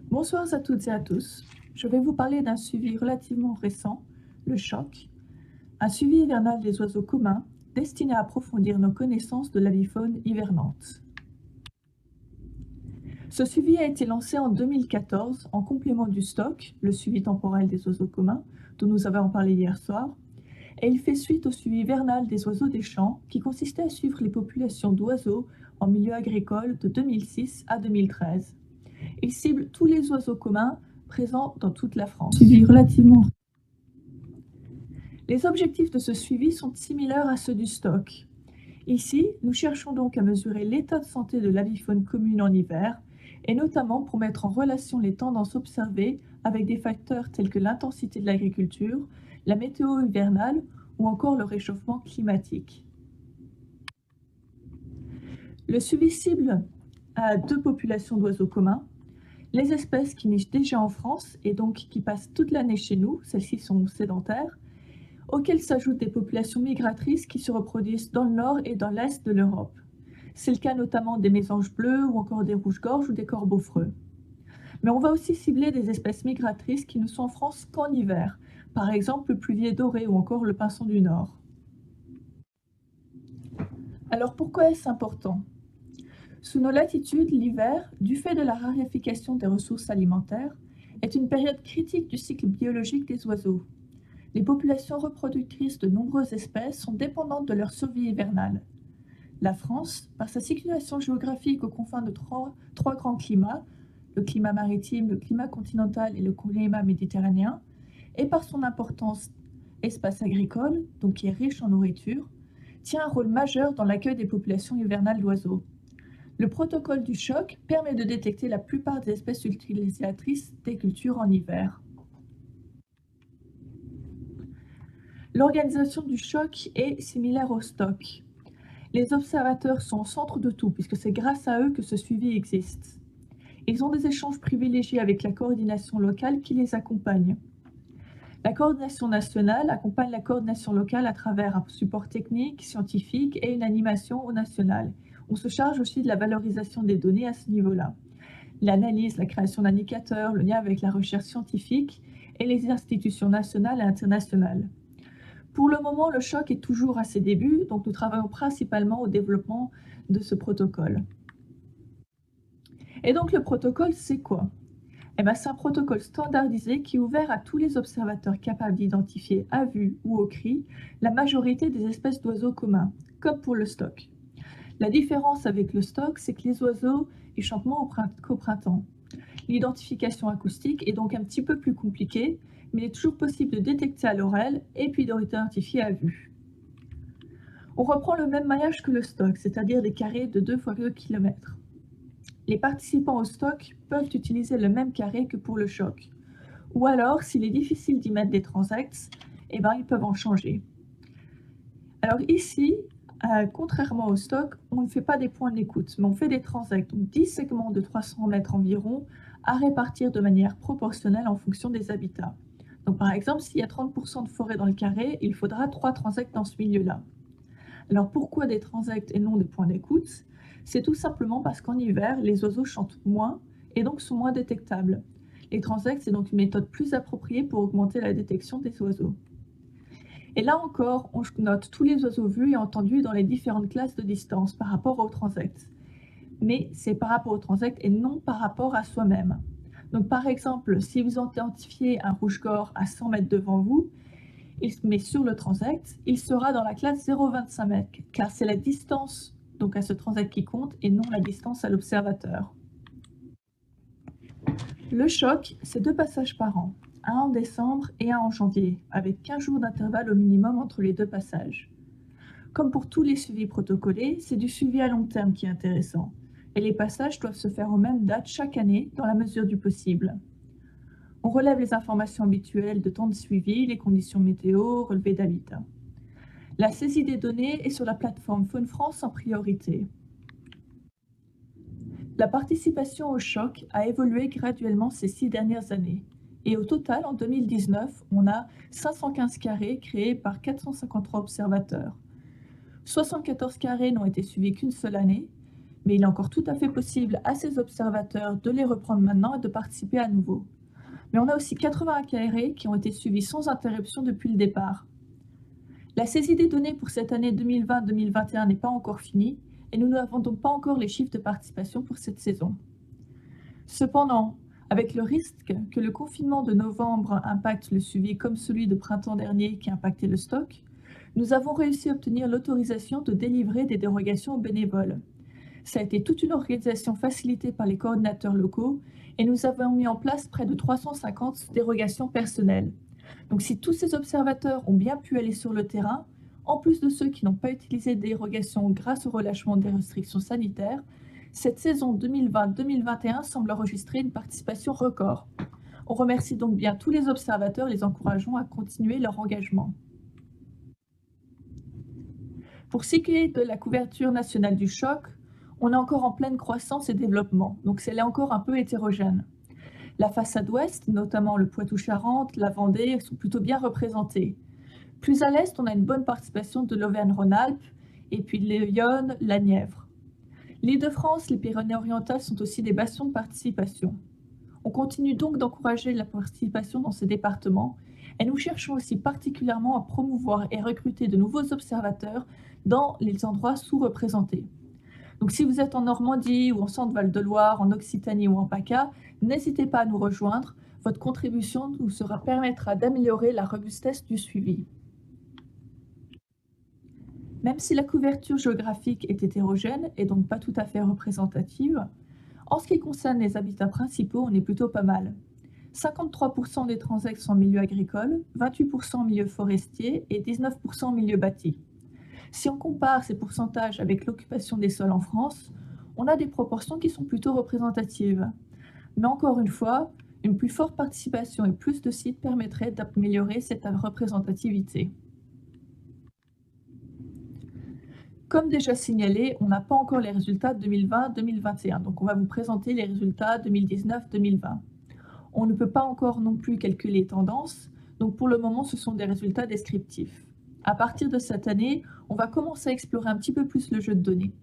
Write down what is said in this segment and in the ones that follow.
Bonsoir à toutes et à tous. Je vais vous parler d'un suivi relativement récent, le choc, un suivi hivernal des oiseaux communs destiné à approfondir nos connaissances de l'avifaune hivernante. Ce suivi a été lancé en 2014 en complément du stock, le suivi temporel des oiseaux communs, dont nous avons parlé hier soir, et il fait suite au suivi hivernal des oiseaux des champs qui consistait à suivre les populations d'oiseaux en milieu agricole de 2006 à 2013. Il cible tous les oiseaux communs présents dans toute la France. Suivi relativement. Les objectifs de ce suivi sont similaires à ceux du stock. Ici, nous cherchons donc à mesurer l'état de santé de l'avifaune commune en hiver, et notamment pour mettre en relation les tendances observées avec des facteurs tels que l'intensité de l'agriculture, la météo hivernale ou encore le réchauffement climatique. Le suivi cible a deux populations d'oiseaux communs. Les espèces qui nichent déjà en France et donc qui passent toute l'année chez nous, celles-ci sont sédentaires, auxquelles s'ajoutent des populations migratrices qui se reproduisent dans le nord et dans l'est de l'Europe. C'est le cas notamment des mésanges bleus ou encore des rouges-gorges ou des corbeaux-freux. Mais on va aussi cibler des espèces migratrices qui ne sont en France qu'en hiver, par exemple le pluvier doré ou encore le pinson du Nord. Alors pourquoi est-ce important ? Sous nos latitudes, l'hiver, du fait de la raréfaction des ressources alimentaires, est une période critique du cycle biologique des oiseaux. Les populations reproductrices de nombreuses espèces sont dépendantes de leur survie hivernale. La France, par sa situation géographique aux confins de trois grands climats, le climat maritime, le climat continental et le climat méditerranéen, et par son importance espace agricole, donc qui est riche en nourriture, tient un rôle majeur dans l'accueil des populations hivernales d'oiseaux. Le protocole du choc permet de détecter la plupart des espèces utilisatrices des cultures en hiver. L'organisation du choc est similaire au stock. Les observateurs sont au centre de tout, puisque c'est grâce à eux que ce suivi existe. Ils ont des échanges privilégiés avec la coordination locale qui les accompagne. La coordination nationale accompagne la coordination locale à travers un support technique, scientifique et une animation au national. On se charge aussi de la valorisation des données à ce niveau-là. L'analyse, la création d'indicateurs, le lien avec la recherche scientifique et les institutions nationales et internationales. Pour le moment, le choc est toujours à ses débuts, donc nous travaillons principalement au développement de ce protocole. Et donc le protocole, c'est quoi ? C'est un protocole standardisé qui est ouvert à tous les observateurs capables d'identifier à vue ou au cri la majorité des espèces d'oiseaux communs, comme pour le stock. La différence avec le stock, c'est que les oiseaux, ils chantent moins qu'au printemps. L'identification acoustique est donc un petit peu plus compliquée, mais il est toujours possible de détecter à l'oreille et puis d'identifier à vue. On reprend le même maillage que le stock, c'est-à-dire des carrés de 2 x 2 km. Les participants au stock peuvent utiliser le même carré que pour le choc. Ou alors, s'il est difficile d'y mettre des transects, ils peuvent en changer. Alors ici, contrairement au stock, on ne fait pas des points d'écoute, mais on fait des transects, donc 10 segments de 300 mètres environ, à répartir de manière proportionnelle en fonction des habitats. Donc par exemple, s'il y a 30% de forêt dans le carré, il faudra 3 transects dans ce milieu-là. Alors pourquoi des transects et non des points d'écoute ? C'est tout simplement parce qu'en hiver, les oiseaux chantent moins et donc sont moins détectables. Les transects, c'est donc une méthode plus appropriée pour augmenter la détection des oiseaux. Et là encore, on note tous les oiseaux vus et entendus dans les différentes classes de distance par rapport aux transects. Mais c'est par rapport aux transects et non par rapport à soi-même. Donc par exemple, si vous identifiez un rouge-gorge à 100 mètres devant vous, mais sur le transect, il sera dans la classe 0,25 mètres, car c'est la distance donc à ce transect qui compte et non la distance à l'observateur. Le choc, c'est 2 passages par an, un en décembre et un en janvier, avec 15 jours d'intervalle au minimum entre les 2 passages. Comme pour tous les suivis protocolés, c'est du suivi à long terme qui est intéressant, et les passages doivent se faire aux mêmes dates chaque année dans la mesure du possible. On relève les informations habituelles de temps de suivi, les conditions météo, relevés d'habitat. La saisie des données est sur la plateforme Faune France en priorité. La participation au choc a évolué graduellement ces 6 dernières années. Et au total, en 2019, on a 515 carrés créés par 453 observateurs. 74 carrés n'ont été suivis qu'une seule année, mais il est encore tout à fait possible à ces observateurs de les reprendre maintenant et de participer à nouveau. Mais on a aussi 80 carrés qui ont été suivis sans interruption depuis le départ. La saisie des données pour cette année 2020-2021 n'est pas encore finie et nous n'avons donc pas encore les chiffres de participation pour cette saison. Cependant, avec le risque que le confinement de novembre impacte le suivi comme celui de printemps dernier qui a impacté le stock, nous avons réussi à obtenir l'autorisation de délivrer des dérogations aux bénévoles. Ça a été toute une organisation facilitée par les coordinateurs locaux et nous avons mis en place près de 350 dérogations personnelles. Donc si tous ces observateurs ont bien pu aller sur le terrain, en plus de ceux qui n'ont pas utilisé de dérogation grâce au relâchement des restrictions sanitaires, cette saison 2020-2021 semble enregistrer une participation record. On remercie donc bien tous les observateurs et les encourageons à continuer leur engagement. Pour ce qui est de la couverture nationale du choc, on est encore en pleine croissance et développement, donc c'est là encore un peu hétérogène. La façade ouest, notamment le Poitou-Charentes, la Vendée, sont plutôt bien représentées. Plus à l'est, on a une bonne participation de l'Auvergne-Rhône-Alpes et puis de l'Yonne, la Nièvre. L'Île-de-France, les Pyrénées-Orientales sont aussi des bastions de participation. On continue donc d'encourager la participation dans ces départements et nous cherchons aussi particulièrement à promouvoir et recruter de nouveaux observateurs dans les endroits sous-représentés. Donc si vous êtes en Normandie ou en Centre-Val de Loire, en Occitanie ou en PACA, n'hésitez pas à nous rejoindre. Votre contribution nous permettra d'améliorer la robustesse du suivi. Même si la couverture géographique est hétérogène et donc pas tout à fait représentative, en ce qui concerne les habitats principaux, on est plutôt pas mal. 53% des transects sont en milieu agricole, 28% en milieu forestier et 19% en milieu bâti. Si on compare ces pourcentages avec l'occupation des sols en France, on a des proportions qui sont plutôt représentatives. Mais encore une fois, une plus forte participation et plus de sites permettraient d'améliorer cette représentativité. Comme déjà signalé, on n'a pas encore les résultats 2020-2021, donc on va vous présenter les résultats 2019-2020. On ne peut pas encore non plus calculer les tendances, donc pour le moment ce sont des résultats descriptifs. À partir de cette année, on va commencer à explorer un petit peu plus le jeu de données.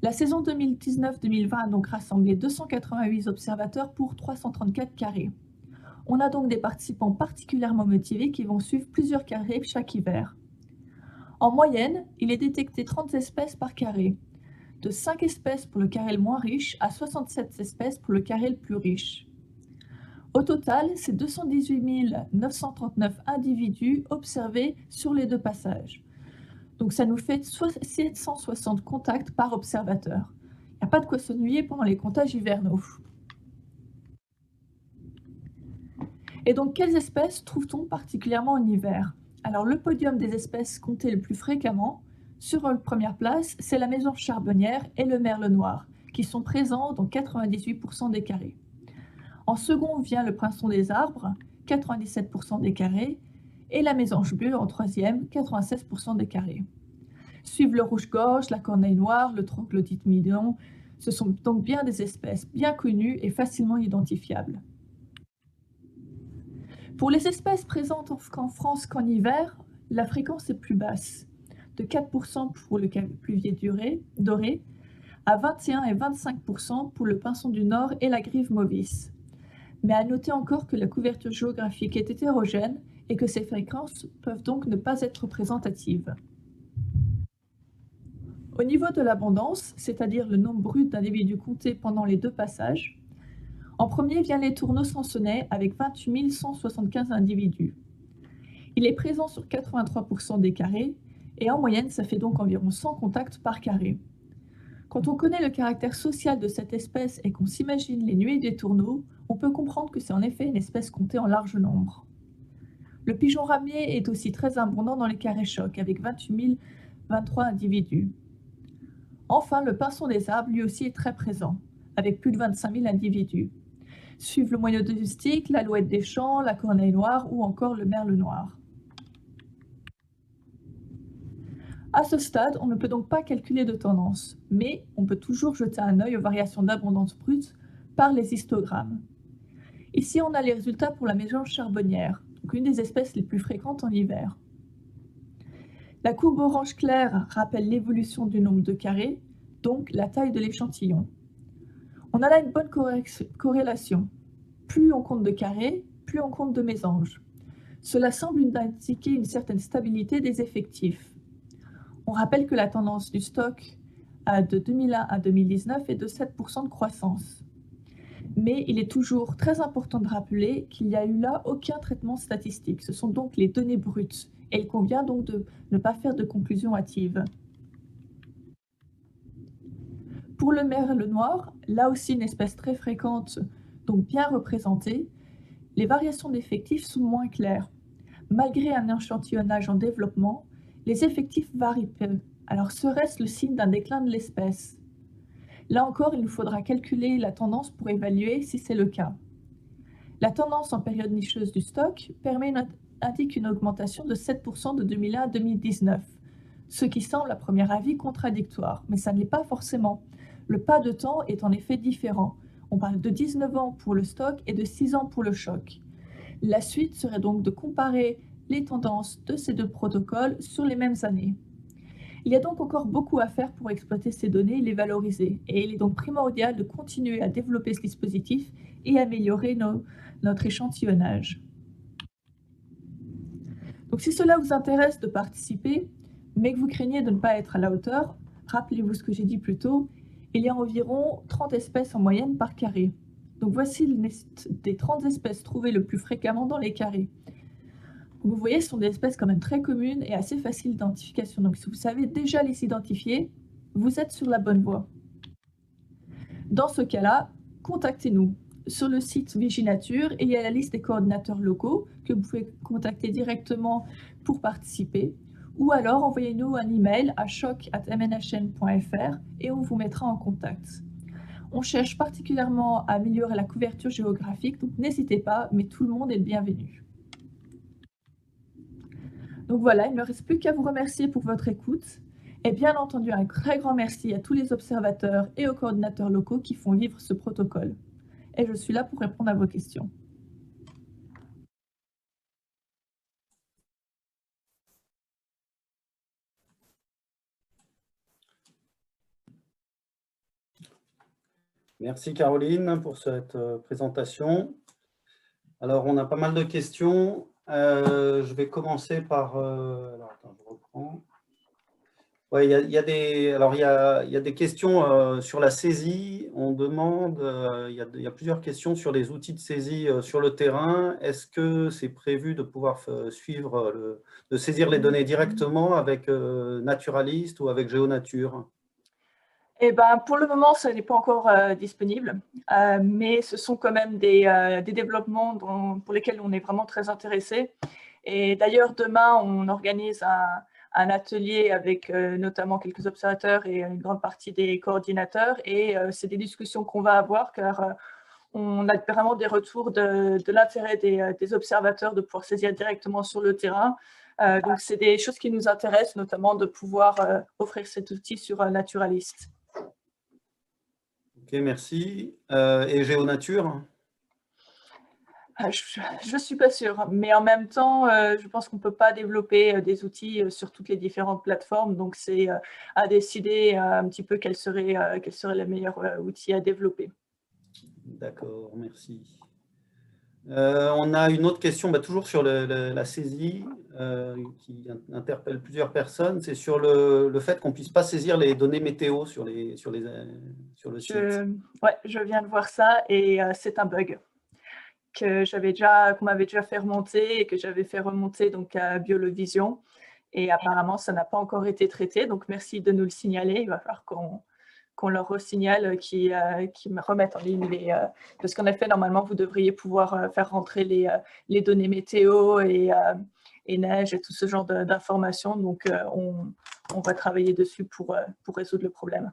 La saison 2019-2020 a donc rassemblé 288 observateurs pour 334 carrés. On a donc des participants particulièrement motivés qui vont suivre plusieurs carrés chaque hiver. En moyenne, il est détecté 30 espèces par carré, de 5 espèces pour le carré le moins riche à 67 espèces pour le carré le plus riche. Au total, c'est 218 939 individus observés sur les deux passages. Donc ça nous fait 760 contacts par observateur. Il n'y a pas de quoi s'ennuyer pendant les comptages hivernaux. Et donc quelles espèces trouve-t-on particulièrement en hiver? Alors le podium des espèces comptées le plus fréquemment, sur la première place, c'est la mésange charbonnière et le merle noir, qui sont présents dans 98% des carrés. En second vient le pinson des arbres, 97% des carrés, et la mésange bleue en troisième, 96% des carrés. Suivent le rouge-gorge, la corneille noire, le troglodyte mignon. Ce sont donc bien des espèces bien connues et facilement identifiables. Pour les espèces présentes en France qu'en hiver, la fréquence est plus basse, de 4% pour le pluvier doré, à 21 et 25% pour le pinson du Nord et la grive mauvice. Mais à noter encore que la couverture géographique est hétérogène et que ces fréquences peuvent donc ne pas être représentatives. Au niveau de l'abondance, c'est-à-dire le nombre brut d'individus comptés pendant les deux passages, en premier vient les tourneaux sansonnets avec 28 175 individus. Il est présent sur 83% des carrés et en moyenne, ça fait donc environ 100 contacts par carré. Quand on connaît le caractère social de cette espèce et qu'on s'imagine les nuées des tourneaux, on peut comprendre que c'est en effet une espèce comptée en large nombre. Le pigeon ramier est aussi très abondant dans les carrés chocs avec 28 023 individus. Enfin, le pinson des arbres lui aussi est très présent, avec plus de 25 000 individus. Suivent le moineau domestique, l'alouette des champs, la corneille noire ou encore le merle noir. À ce stade, on ne peut donc pas calculer de tendance, mais on peut toujours jeter un œil aux variations d'abondance brute par les histogrammes. Ici, on a les résultats pour la mésange charbonnière, donc une des espèces les plus fréquentes en hiver. La courbe orange clair rappelle l'évolution du nombre de carrés, donc la taille de l'échantillon. On a là une bonne corrélation. Plus on compte de carrés, plus on compte de mésanges. Cela semble indiquer une certaine stabilité des effectifs. On rappelle que la tendance du stock de 2001 à 2019 est de 7% de croissance. Mais il est toujours très important de rappeler qu'il n'y a eu là aucun traitement statistique. Ce sont donc les données brutes. Et il convient donc de ne pas faire de conclusions hâtives. Pour le merle noir, là aussi une espèce très fréquente, donc bien représentée, les variations d'effectifs sont moins claires. Malgré un échantillonnage en développement, les effectifs varient peu. Alors serait-ce le signe d'un déclin de l'espèce? Là encore, il nous faudra calculer la tendance pour évaluer si c'est le cas. La tendance en période nicheuse du stock indique une augmentation de 7% de 2001 à 2019, ce qui semble à premier avis contradictoire, mais ça ne l'est pas forcément. Le pas de temps est en effet différent. On parle de 19 ans pour le stock et de 6 ans pour le choc. La suite serait donc de comparer les tendances de ces deux protocoles sur les mêmes années. Il y a donc encore beaucoup à faire pour exploiter ces données et les valoriser, et il est donc primordial de continuer à développer ce dispositif et améliorer notre échantillonnage. Donc si cela vous intéresse de participer, mais que vous craignez de ne pas être à la hauteur, rappelez-vous ce que j'ai dit plus tôt, il y a environ 30 espèces en moyenne par carré. Donc voici une liste des 30 espèces trouvées le plus fréquemment dans les carrés. Vous voyez, ce sont des espèces quand même très communes et assez faciles d'identification. Donc si vous savez déjà les identifier, vous êtes sur la bonne voie. Dans ce cas-là, contactez-nous sur le site Viginature et il y a la liste des coordinateurs locaux que vous pouvez contacter directement pour participer. Ou alors envoyez-nous un email à choc@mnhn.fr et on vous mettra en contact. On cherche particulièrement à améliorer la couverture géographique, donc n'hésitez pas, mais tout le monde est le bienvenu. Donc voilà, il ne me reste plus qu'à vous remercier pour votre écoute. Et bien entendu, un très grand merci à tous les observateurs et aux coordinateurs locaux qui font vivre ce protocole. Et je suis là pour répondre à vos questions. Merci Caroline pour cette présentation. Alors, on a pas mal de questions. Je vais commencer par… alors, attends, je reprends. Ouais, il y a des questions sur la saisie. On demande, il y a plusieurs questions sur les outils de saisie sur le terrain. Est-ce que c'est prévu de pouvoir suivre, de saisir les données directement avec Naturalist ou avec GeoNature? Eh ben, pour le moment, ça n'est pas encore disponible, mais ce sont quand même des développements pour lesquels on est vraiment très intéressé. Et d'ailleurs, demain, on organise un atelier avec notamment quelques observateurs et une grande partie des coordinateurs. Et c'est des discussions qu'on va avoir car on a vraiment des retours de l'intérêt des observateurs de pouvoir saisir directement sur le terrain. Donc, c'est des choses qui nous intéressent, notamment de pouvoir offrir cet outil sur Naturalist. Ok, merci. Et GeoNature? Je ne suis pas sûre, mais en même temps, je pense qu'on ne peut pas développer des outils sur toutes les différentes plateformes, donc c'est à décider un petit peu quel serait le meilleur outil à développer. D'accord, merci. On a une autre question, toujours sur la saisie, qui interpelle plusieurs personnes. C'est sur le fait qu'on ne puisse pas saisir les données météo sur le site. Ouais, je viens de voir ça et c'est un bug qu'on m'avait déjà fait remonter et que j'avais fait remonter donc à Biolovision. Et apparemment, ça n'a pas encore été traité. Donc, merci de nous le signaler. Il va falloir qu'on leur resignale, qu'ils me remettent en ligne parce qu'en effet, normalement, vous devriez pouvoir faire rentrer les données météo et neige et tout ce genre d'informations. Donc, on va travailler dessus pour résoudre le problème.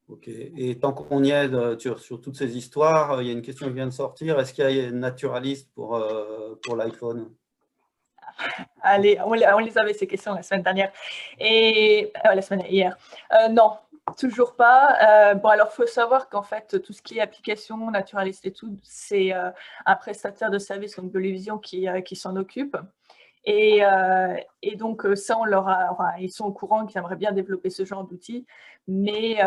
Ok. Et tant qu'on y est sur toutes ces histoires, il y a une question qui vient de sortir. Est-ce qu'il y a Naturalist pour l'iPhone? Allez, on les avait ces questions la semaine dernière et la semaine hier. Non, toujours pas. Bon, alors il faut savoir qu'en fait tout ce qui est application Naturalist et tout, c'est un prestataire de service comme Biolovision qui s'en occupe. Et donc, ça, ils sont au courant qu'ils aimeraient bien développer ce genre d'outils, mais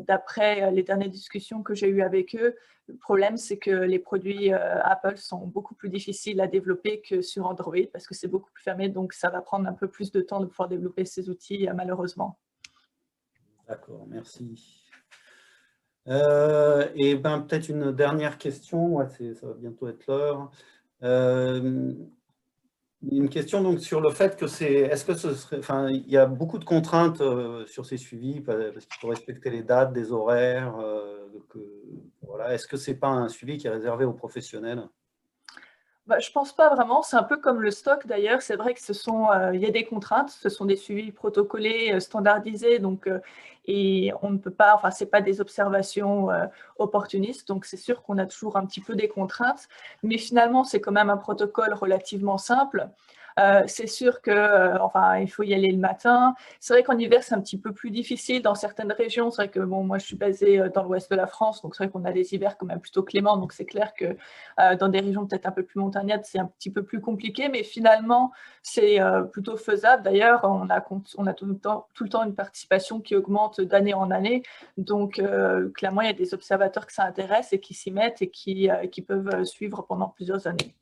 d'après les dernières discussions que j'ai eues avec eux, le problème, c'est que les produits Apple sont beaucoup plus difficiles à développer que sur Android, parce que c'est beaucoup plus fermé, donc ça va prendre un peu plus de temps de pouvoir développer ces outils, malheureusement. D'accord, merci. Et ben, peut-être une dernière question, ouais, ça va bientôt être l'heure. Une question donc sur le fait que est-ce que ce serait, enfin, il y a beaucoup de contraintes sur ces suivis parce qu'il faut respecter les dates, des horaires. Voilà. Est-ce que c'est pas un suivi qui est réservé aux professionnels? Bah, je pense pas vraiment, c'est un peu comme le stock d'ailleurs. C'est vrai que il y a des contraintes, ce sont des suivis protocolés, standardisés, donc et on ne peut pas, enfin, c'est pas des observations opportunistes, donc c'est sûr qu'on a toujours un petit peu des contraintes, mais finalement, c'est quand même un protocole relativement simple. C'est sûr que, enfin, il faut y aller le matin. C'est vrai qu'en hiver, c'est un petit peu plus difficile dans certaines régions. C'est vrai que bon, moi, je suis basée dans l'ouest de la France, donc c'est vrai qu'on a des hivers quand même plutôt cléments, donc c'est clair que dans des régions peut-être un peu plus montagnardes, c'est un petit peu plus compliqué, mais finalement, c'est plutôt faisable. D'ailleurs, on a tout le temps une participation qui augmente d'année en année. Donc, clairement, il y a des observateurs que ça intéresse et qui s'y mettent et qui peuvent suivre pendant plusieurs années.